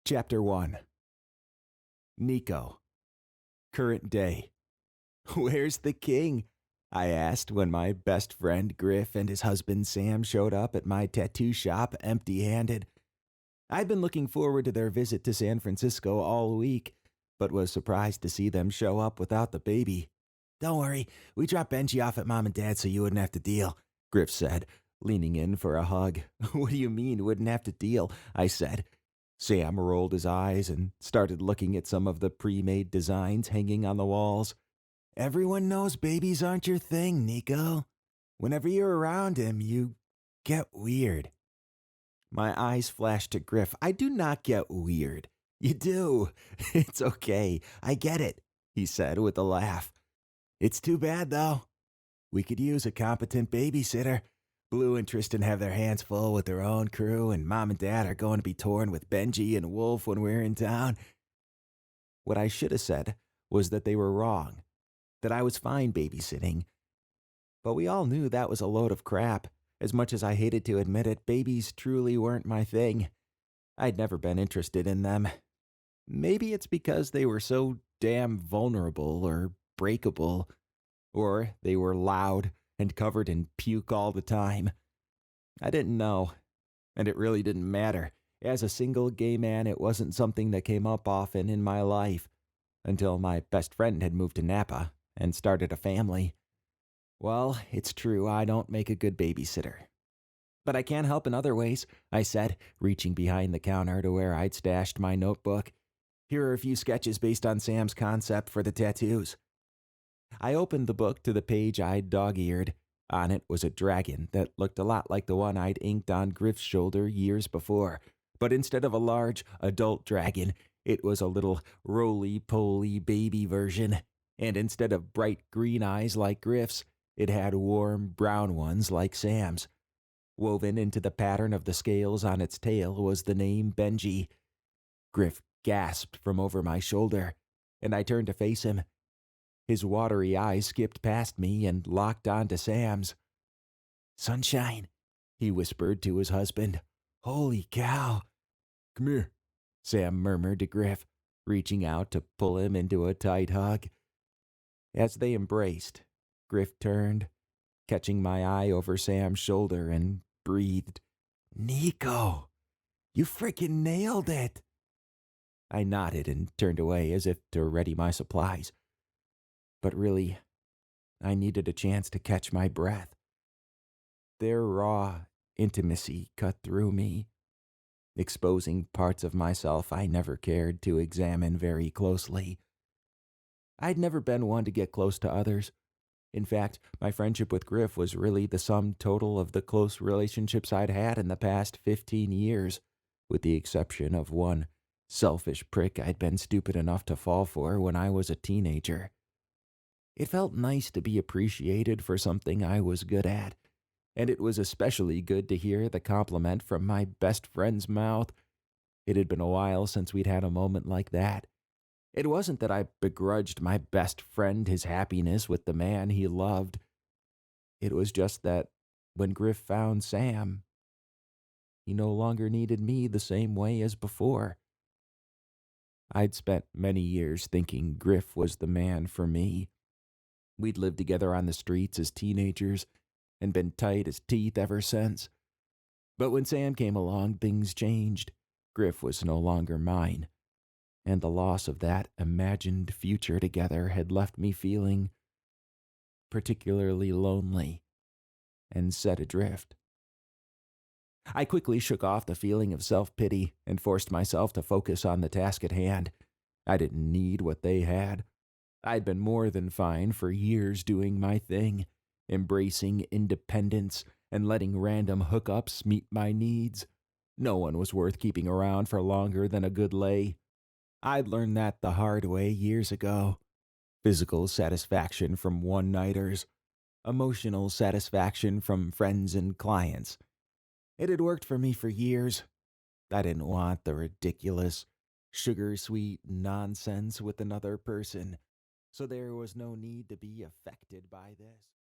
Chapter 1. Nico. Current day. "Where's the king?" I asked when my best friend Griff and his husband Sam showed up at my tattoo shop empty-handed. I'd been looking forward to their visit to San Francisco all week, but was surprised to see them show up without the baby. "Don't worry, we dropped Benji off at Mom and Dad so you wouldn't have to deal," Griff said, leaning in for a hug. "What do you mean, wouldn't have to deal?" I said. Sam rolled his eyes and started looking at some of the pre-made designs hanging on the walls. "Everyone knows babies aren't your thing, Nico. Whenever you're around him, you get weird." My eyes flashed to Griff. "I do not get weird." "You do. It's okay. I get it," he said with a laugh. "It's too bad, though. We could use a competent babysitter. Blue and Tristan have their hands full with their own crew, and Mom and Dad are going to be touring with Benji and Wolf when we're in town." What I should have said was that they were wrong, that I was fine babysitting. But we all knew that was a load of crap. As much as I hated to admit it, babies truly weren't my thing. I'd never been interested in them. Maybe it's because they were so damn vulnerable or breakable, or they were loud and covered in puke all the time. I didn't know, and it really didn't matter. As a single gay man, it wasn't something that came up often in my life, until my best friend had moved to Napa and started a family. Well, it's true, I don't make a good babysitter. "But I can help in other ways," I said, reaching behind the counter to where I'd stashed my notebook. "Here are a few sketches based on Sam's concept for the tattoos." I opened the book to the page I'd dog-eared. On it was a dragon that looked a lot like the one I'd inked on Griff's shoulder years before, but instead of a large, adult dragon, it was a little roly-poly baby version, and instead of bright green eyes like Griff's, it had warm brown ones like Sam's. Woven into the pattern of the scales on its tail was the name Benji. Griff gasped from over my shoulder, and I turned to face him. His watery eyes skipped past me and locked onto Sam's. "Sunshine," he whispered to his husband. "Holy cow." "Come here," Sam murmured to Griff, reaching out to pull him into a tight hug. As they embraced, Griff turned, catching my eye over Sam's shoulder, and breathed, "Nico, you freaking nailed it." I nodded and turned away as if to ready my supplies. But really, I needed a chance to catch my breath. Their raw intimacy cut through me, exposing parts of myself I never cared to examine very closely. I'd never been one to get close to others. In fact, my friendship with Griff was really the sum total of the close relationships I'd had in the past 15 years, with the exception of one selfish prick I'd been stupid enough to fall for when I was a teenager. It felt nice to be appreciated for something I was good at, and it was especially good to hear the compliment from my best friend's mouth. It had been a while since we'd had a moment like that. It wasn't that I begrudged my best friend his happiness with the man he loved. It was just that when Griff found Sam, he no longer needed me the same way as before. I'd spent many years thinking Griff was the man for me. We'd lived together on the streets as teenagers and been tight as teeth ever since. But when Sam came along, things changed. Griff was no longer mine, and the loss of that imagined future together had left me feeling particularly lonely and set adrift. I quickly shook off the feeling of self-pity and forced myself to focus on the task at hand. I didn't need what they had. I'd been more than fine for years doing my thing, embracing independence and letting random hookups meet my needs. No one was worth keeping around for longer than a good lay. I'd learned that the hard way years ago. Physical satisfaction from one-nighters, emotional satisfaction from friends and clients. It had worked for me for years. I didn't want the ridiculous, sugar-sweet nonsense with another person, so there was no need to be affected by this.